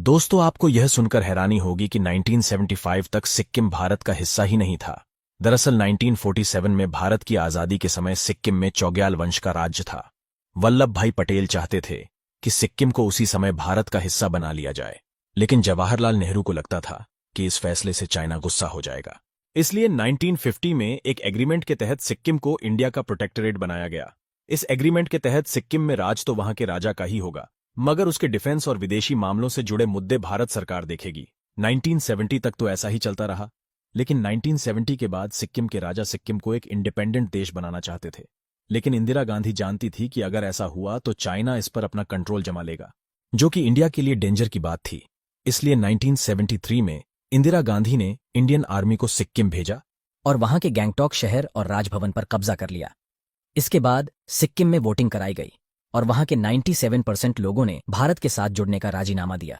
दोस्तों, आपको यह सुनकर हैरानी होगी कि 1975 तक सिक्किम भारत का हिस्सा ही नहीं था। दरअसल 1947 में भारत की आजादी के समय सिक्किम में चौग्याल वंश का राज्य था। वल्लभ भाई पटेल चाहते थे कि सिक्किम को उसी समय भारत का हिस्सा बना लिया जाए, लेकिन जवाहरलाल नेहरू को लगता था कि इस फैसले से चाइना गुस्सा हो जाएगा। इसलिए 1950 में एक एग्रीमेंट के तहत सिक्किम को इंडिया का प्रोटेक्टोरेट बनाया गया। इस एग्रीमेंट के तहत सिक्किम में राज तो वहां के राजा का ही होगा, मगर उसके डिफेंस और विदेशी मामलों से जुड़े मुद्दे भारत सरकार देखेगी। 1970 तक तो ऐसा ही चलता रहा, लेकिन 1970 के बाद सिक्किम के राजा सिक्किम को एक इंडिपेंडेंट देश बनाना चाहते थे। लेकिन इंदिरा गांधी जानती थी कि अगर ऐसा हुआ तो चाइना इस पर अपना कंट्रोल जमा लेगा, जो कि इंडिया के लिए डेंजर की बात थी। इसलिए 1973 में इंदिरा गांधी ने इंडियन आर्मी को सिक्किम भेजा और वहां के गैंगटॉक शहर और राजभवन पर कब्जा कर लिया। इसके बाद सिक्किम में वोटिंग कराई गई और वहां के 97% लोगों ने भारत के साथ जुड़ने का राजीनामा दिया।